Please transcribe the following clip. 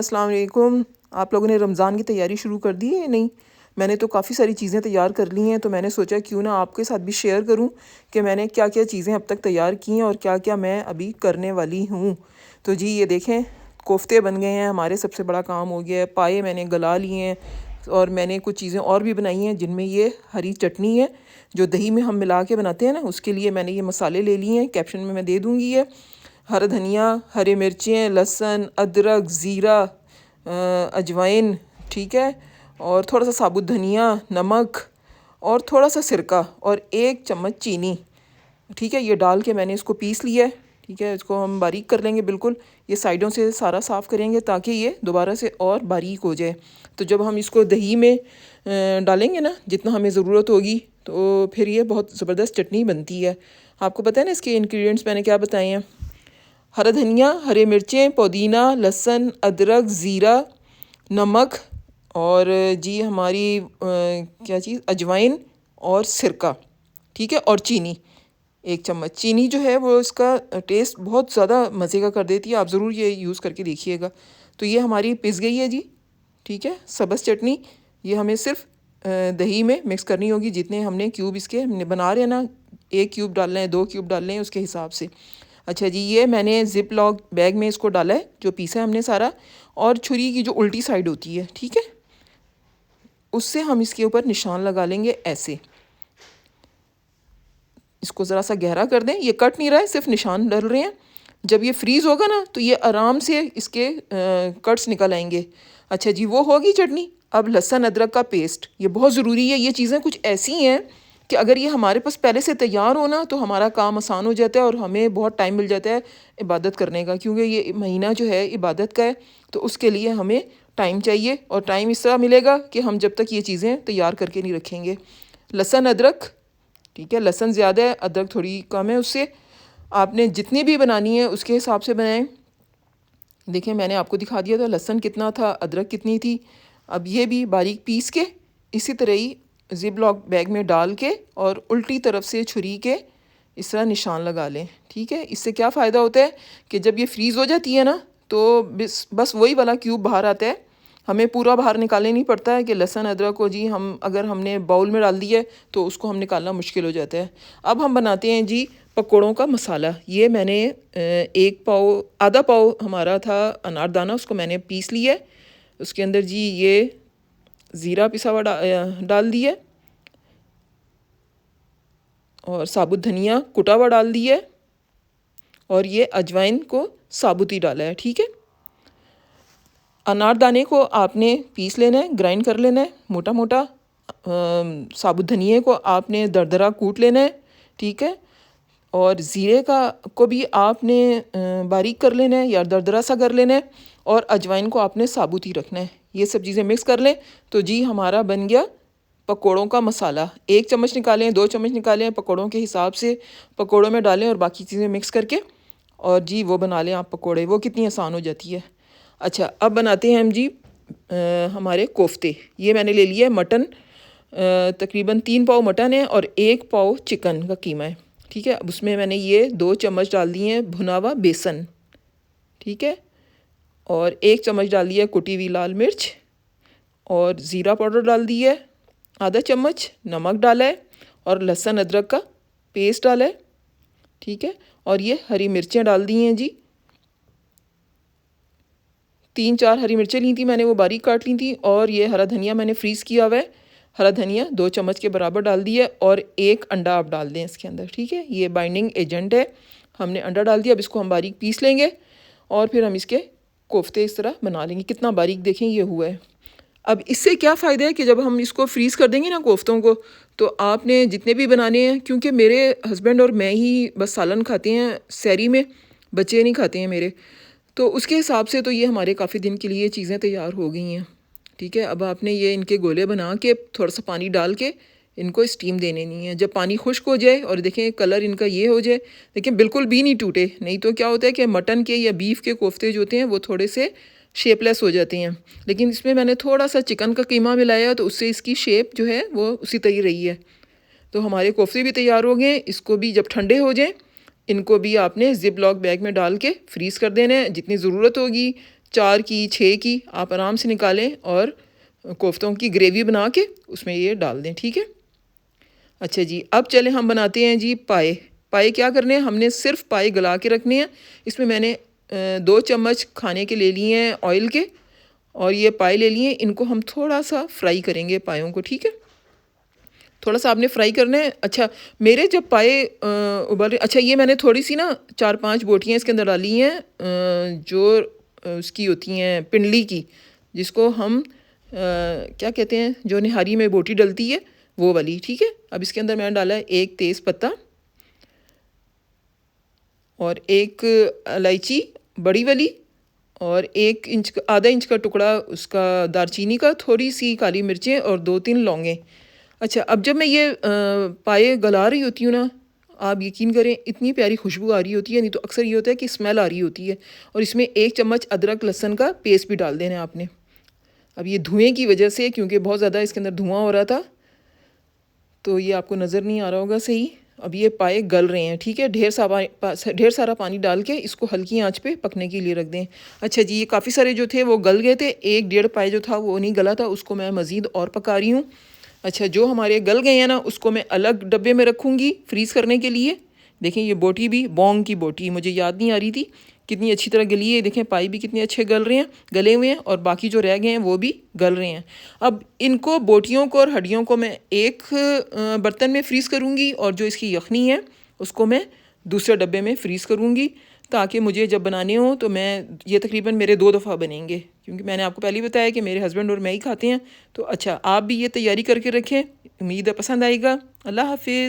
अस्सलाम वालेकुम। आप लोगों ने रमज़ान की तैयारी शुरू कर दी है या नहीं? मैंने तो काफ़ी सारी चीज़ें तैयार कर ली हैं, तो मैंने सोचा क्यों ना आपके साथ भी शेयर करूं कि मैंने क्या क्या चीज़ें अब तक तैयार की हैं और क्या क्या मैं अभी करने वाली हूं। तो जी ये देखें, कोफ्ते बन गए हैं, हमारे सबसे बड़ा काम हो गया है। पाए मैंने गला लिए हैं और मैंने कुछ चीज़ें और भी बनाई हैं, जिनमें ये हरी चटनी है जो दही में हम मिला के बनाते हैं ना, उसके लिए मैंने ये मसाले ले लिए हैं। कैप्शन में मैं दे दूँगी ये। हरा धनिया, हरी मिर्चें, लहसुन, अदरक, ज़ीरा, अजवाइन, ठीक है, और थोड़ा सा साबुत धनिया, नमक और थोड़ा सा सिरका और 1 चम्मच चीनी, ठीक है। ये डाल के मैंने इसको पीस लिया है, ठीक है। इसको हम बारीक कर लेंगे बिल्कुल। ये साइडों से सारा साफ़ करेंगे ताकि ये दोबारा से और बारीक हो जाए। तो जब हम इसको दही में डालेंगे ना, जितना हमें ज़रूरत होगी, तो फिर ये बहुत ज़बरदस्त चटनी बनती है। आपको पता है ना इसके इंग्रेडिएंट्स मैंने क्या बताए हैं? हरा धनिया, हरे मिर्चें, पुदीना, लहसुन, अदरक, ज़ीरा, नमक और जी हमारी क्या चीज़, अजवाइन और सिरका, ठीक है, और चीनी 1 चम्मच। चीनी जो है वो इसका टेस्ट बहुत ज़्यादा मज़े का कर देती है। आप ज़रूर ये यूज़ करके देखिएगा। तो ये हमारी पिस गई है जी, ठीक है, सब्ज़ चटनी। ये हमें सिर्फ दही में मिक्स करनी होगी। जितने हमने क्यूब इसके बना रहे हैं ना, 1 क्यूब डालना है, 2 क्यूब डालने हैं, उसके हिसाब से। अच्छा जी, ये मैंने ज़िप लॉक बैग में इसको डाला है, जो पीसा है हमने सारा। और छुरी की जो उल्टी साइड होती है, ठीक है, उससे हम इसके ऊपर निशान लगा लेंगे ऐसे। इसको ज़रा सा गहरा कर दें। ये कट नहीं रहा है, सिर्फ निशान डल रहे हैं। जब ये फ्रीज़ होगा ना, तो ये आराम से इसके कट्स निकल आएंगे। अच्छा जी, वो होगी चटनी। अब लहसुन अदरक का पेस्ट, ये बहुत ज़रूरी है। ये चीज़ें कुछ ऐसी हैं कि अगर ये हमारे पास पहले से तैयार हो ना, तो हमारा काम आसान हो जाता है और हमें बहुत टाइम मिल जाता है इबादत करने का, क्योंकि ये महीना जो है इबादत का है। तो उसके लिए हमें टाइम चाहिए, और टाइम इस तरह मिलेगा कि हम जब तक ये चीज़ें तैयार करके नहीं रखेंगे। लहसुन अदरक, ठीक है, लहसुन ज़्यादा है, अदरक थोड़ी कम है। उससे आपने जितनी भी बनानी है उसके हिसाब से बनाएं। देखिए मैंने आपको दिखा दिया था लहसुन कितना था, अदरक कितनी थी। अब ये भी बारीक पीस के इसी तरह ही ज़िप लॉक बैग में डाल के और उल्टी तरफ से छुरी के इस तरह निशान लगा लें, ठीक है। इससे क्या फ़ायदा होता है कि जब ये फ्रीज़ हो जाती है ना, तो बस वही वाला क्यूब बाहर आता है। हमें पूरा बाहर निकालने नहीं पड़ता है कि लहसुन अदरक को जी हम अगर हमने बाउल में डाल दिया है तो उसको हम निकालना मुश्किल हो जाता है। अब हम बनाते हैं जी पकौड़ों का मसाला। ये मैंने 1 पाव, आधा पाव हमारा था अनारदाना, उसको मैंने पीस लिया है। उसके अंदर जी ये ज़ीरा पिसा हुआ डाल दिया और साबुत धनिया कुटा हुआ डाल दिया है, और ये अजवाइन को साबुत ही डाला है, ठीक है। अनारदाने को आपने पीस लेना है, ग्राइंड कर लेना है मोटा मोटा। साबुत धनिए को आपने दरदरा कूट लेना है, ठीक है। और ज़ीरे को भी आपने बारीक कर लेना है या दरदरा सा कर लेना है, और अजवाइन को आपने साबुत ही रखना है। ये सब चीज़ें मिक्स कर लें तो जी हमारा बन गया पकोड़ों का मसाला। 1 चम्मच निकालें, 2 चम्मच निकालें, पकोड़ों के हिसाब से पकोड़ों में डालें और बाकी चीज़ें मिक्स करके और जी वो बना लें आप पकोड़े। वो कितनी आसान हो जाती है। अच्छा, अब बनाते हैं हम जी हमारे कोफ्ते। ये मैंने ले लिया है मटन, तकरीबन 3 पाव मटन है और 1 पाव चिकन का कीमा है, ठीक है। अब उसमें मैंने ये 2 चम्मच डाल दिए हैं भुना हुआ बेसन, ठीक है, और 1 चम्मच डाल दिया कुटी हुई लाल मिर्च, और ज़ीरा पाउडर डाल दिया है आधा चम्मच, नमक डाला है, और लहसुन अदरक का पेस्ट डाला है, ठीक है। और ये हरी मिर्चें डाल दी हैं जी, 3-4 हरी मिर्चें ली थी मैंने, वो बारीक काट ली थी। और ये हरा धनिया मैंने फ्रीज़ किया हुआ है, हरा धनिया 2 चम्मच के बराबर डाल दिया, और 1 अंडा आप डाल दें इसके अंदर, ठीक है। ये बाइंडिंग एजेंट है, हमने अंडा डाल दिया। अब इसको हम बारीक पीस लेंगे और फिर हम इसके कोफ्ते इस तरह बना लेंगे। कितना बारीक देखें ये हुआ है। अब इससे क्या फ़ायदा है कि जब हम इसको फ्रीज़ कर देंगे ना कोफ्तों को, तो आपने जितने भी बनाने हैं, क्योंकि मेरे हस्बैंड और मैं ही बस सालन खाते हैं सहरी में, बच्चे नहीं खाते हैं मेरे, तो उसके हिसाब से तो ये हमारे काफ़ी दिन के लिए चीज़ें तैयार हो गई हैं, ठीक है। अब आपने ये इनके गोले बना के थोड़ा सा पानी डाल के इनको स्टीम देने नहीं है। जब पानी खुश्क हो जाए और देखें कलर इनका ये हो जाए, देखें बिल्कुल भी नहीं टूटे, नहीं तो क्या होता है कि मटन के या बीफ के कोफ्ते जो होते हैं वो थोड़े से शेपलेस हो जाते हैं। लेकिन इसमें मैंने थोड़ा सा चिकन का कीमा मिलाया तो उससे इसकी शेप जो है वो उसी तरह रही है। तो हमारे कोफ्ते भी तैयार हो गए। इसको भी जब ठंडे हो जाएं, इनको भी आपने ज़िप लॉक बैग में डाल के फ्रीज़ कर देना है। जितनी ज़रूरत होगी 4 की 6 की आप आराम से निकालें और कोफ्तों की ग्रेवी बना के उसमें ये डाल दें, ठीक है। अच्छा जी, अब चलें हम बनाते हैं जी पाए। पाए क्या करने हैं, हमने सिर्फ पाए गला के रखने हैं। इसमें मैंने 2 चम्मच खाने के ले लिए हैं ऑयल के, और ये पाए ले लिए। इनको हम थोड़ा सा फ्राई करेंगे पायों को, ठीक है। थोड़ा सा आपने फ्राई करना है। अच्छा, मेरे जब पाए उबल रहे, अच्छा ये मैंने थोड़ी सी ना 4-5 बोटियाँ इसके अंदर डाली हैं, जो उसकी होती हैं पिंडली की, जिसको हम क्या कहते हैं, जो निहारी में बोटी डलती है वो वाली, ठीक है। अब इसके अंदर मैंने डाला है 1 तेज़ पत्ता और 1 इलायची बड़ी वाली, और 1 इंच आधा इंच का टुकड़ा उसका दालचीनी का, थोड़ी सी काली मिर्चें और 2-3 लौंगें। अच्छा, अब जब मैं ये पाए गला रही होती हूँ ना, आप यकीन करें इतनी प्यारी खुशबू आ रही होती है। नहीं तो अक्सर ये होता है कि स्मेल आ रही होती है। और इसमें 1 चम्मच अदरक लहसुन का पेस्ट भी डाल देना है आपने। अब ये धुएँ की वजह से, क्योंकि बहुत ज़्यादा इसके अंदर धुआँ हो रहा था, तो ये आपको नज़र नहीं आ रहा होगा सही। अब ये पाए गल रहे हैं, ठीक है। ढेर सारा पानी डाल के इसको हल्की आंच पे पकने के लिए रख दें। अच्छा जी, ये काफ़ी सारे जो थे वो गल गए थे। 1-1.5 पाए जो था वो नहीं गला था, उसको मैं मज़ीद और पका रही हूँ। अच्छा, जो हमारे गल गए हैं ना, उसको मैं अलग डब्बे में रखूँगी फ्रीज़ करने के लिए। देखें, ये बोटी भी बोंग की बोटी, मुझे याद नहीं आ रही थी कितनी अच्छी तरह गली है। देखें, पाई भी कितने अच्छे गले हुए हैं, और बाकी जो रह गए हैं वो भी गल रहे हैं। अब इनको, बोटियों को और हड्डियों को मैं एक बर्तन में फ्रीज़ करूँगी, और जो इसकी यखनी है उसको मैं दूसरे डब्बे में फ्रीज़ करूँगी, ताकि मुझे जब बनाने हो तो मैं, ये तकरीबन मेरे 2 दफ़ा बनेंगे, क्योंकि मैंने आपको पहले ही बताया कि मेरे हस्बैंड और मैं ही खाते हैं। तो अच्छा, आप भी ये तैयारी करके रखें। उम्मीद है पसंद आएगा। अल्लाह हाफिज़।